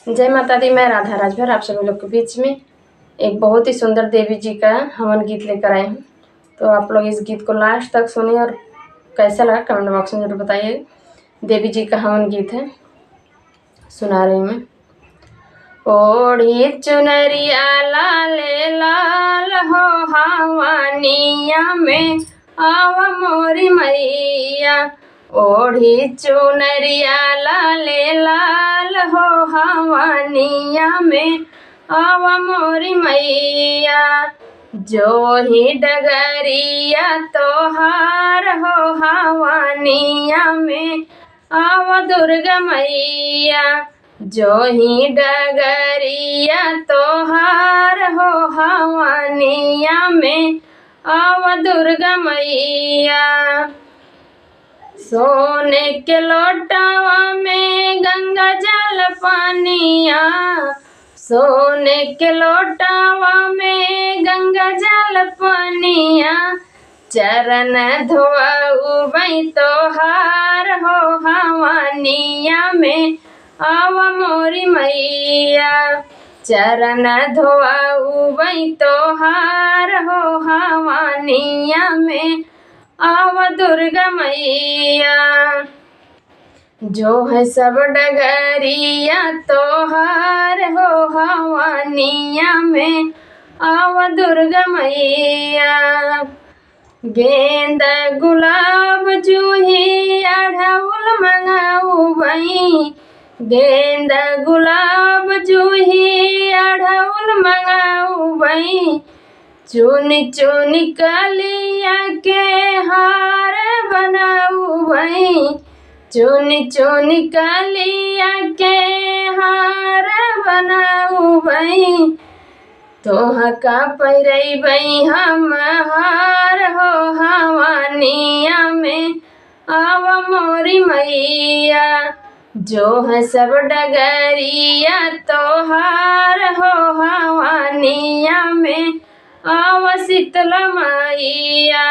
जय माता दी। मैं राधा राजभर आप सभी लोग के बीच में एक बहुत ही सुंदर देवी जी का हवन गीत लेकर आए हूँ। तो आप लोग इस गीत को लास्ट तक सुनिए और कैसा लगा कमेंट बॉक्स में जरूर बताइए। देवी जी का हवन गीत है, सुना रही मैं। ओढ़ी चुनरिया लाले लाल हो हवानिया में आव मोरी मैया। ओढ़ी चुनरिया लाले लाल हो हवानिया में आव मोरी मैया। जो ही डगरिया तोहार हो हवानिया में आव दुर्गा मैया। जो ही डगरिया तोहार हो हवानिया में आव दुर्गा मैया। सोने के लोटावा में गंगा जल पानिया। सोने के लोटावा में गंगा जल पानिया। चरण धोवई तोहार हो हवानिया में आव मोरी मैया। चरण धोवई तोहार हो हवानिया में आव दुर्गा मैया। जो है सब डगरिया तोहार हो हवानिया में आव दुर्गा मैया। गेंदा गुलाब जूही अढ़उल मंगाऊ बई। गेंदा गुलाब जूही अढ़उल मंगाऊ बई। चुनी चुनी कलिया के हार बनाऊ बई। चुनी चुनी कलिया के हार बनाऊ बई। तोहा का पैरई हम हार हो हवानिया में आव मोरी मैया। जो है सब डगरिया तोहार हो हवानिया में आव शीतला मैया।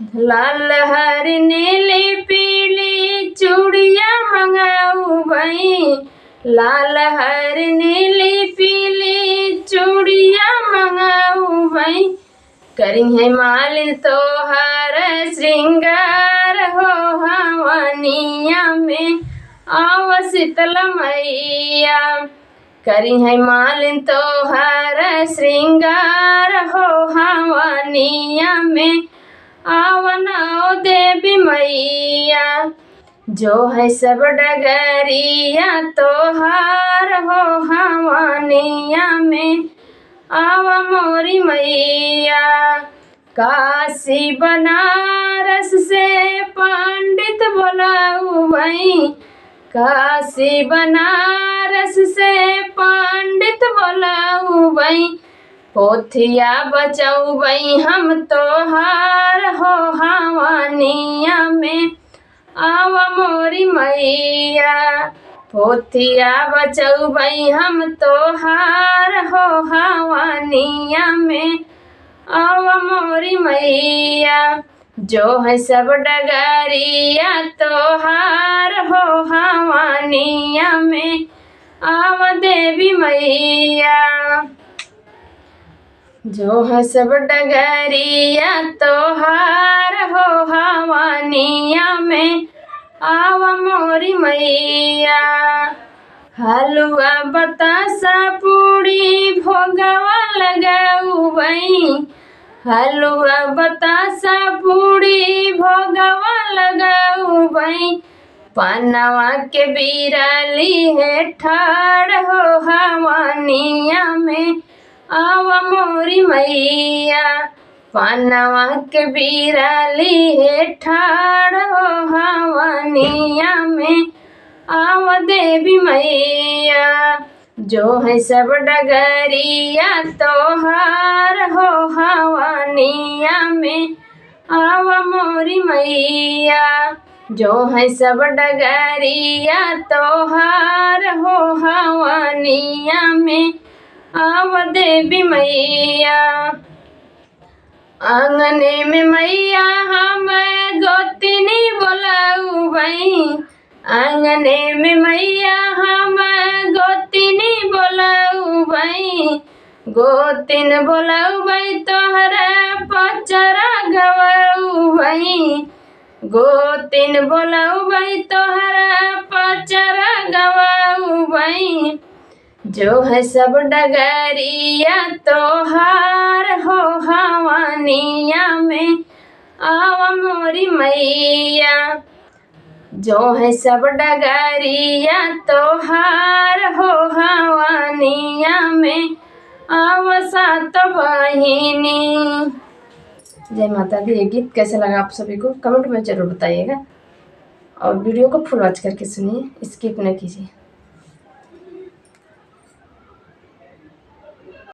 लाल हरी नीली पीली चूड़िया मंगाऊ बई। लाल हरी नीली पीली चूड़िया मंगाऊ बई। करी है मालिन तोहार श्रृंगार हो हवानिया में आव शीतला मैया। करी है मालिन तोहार श्रृंगार हो हवानिया में आव नौ देवी मैया। जो है सब डगरिया तोहार हो हवानिया में आव मोरी मैया। काशी बनारस से पंडित बोलाऊ बई। काशी बनारस से पंडित बोलाऊ बई। पोथिया बचाऊ बई हम तोहार हो हवानिया में आव मोरी मैया। पोथिया बचाऊ बई हम तोहार हो हवानिया में आव मोरी मैया। जो है सब डगरिया तोहार हो हवानिया में आव देवी मैया। जो है सब डगरिया तोहार हो हवानिया में आव मोरी मैया। हलुआ बतासा पूड़ी भोगवा लगाऊ बई। हलुआ बतासा पूड़ी भोगवा लगाऊ बई। पनवा के बिराली है ठाड़ हो हवानिया में आव मोरी मैया। पनवा के बिराली है ठाड़ हो हवानिया में आव देवी मैया। जो है सब डगरिया तोहार हो हवानिया में आव मोरी मैया। जो है सब डगरिया तोहार हो हवानिया में आव देवी मैया। आंगने में मैया हम गोतिनी बोलाऊ बई। आंगने में मैया हम गोतिन बोलौबै तोहरा पचरा गवौबै, गोतिन बोलौबै तोहरा पचरा गवौबै। जो है सब डगरिया तोहार हो हवनिया में आवा मोरी मैया। जो है सब डगरिया तोहार हो हवनिया में आवा सात बहिनी। जय माता दी। ये गीत कैसे लगा आप सभी को कमेंट में ज़रूर बताइएगा और वीडियो को फुल वॉच करके सुनिए, स्किप न कीजिए।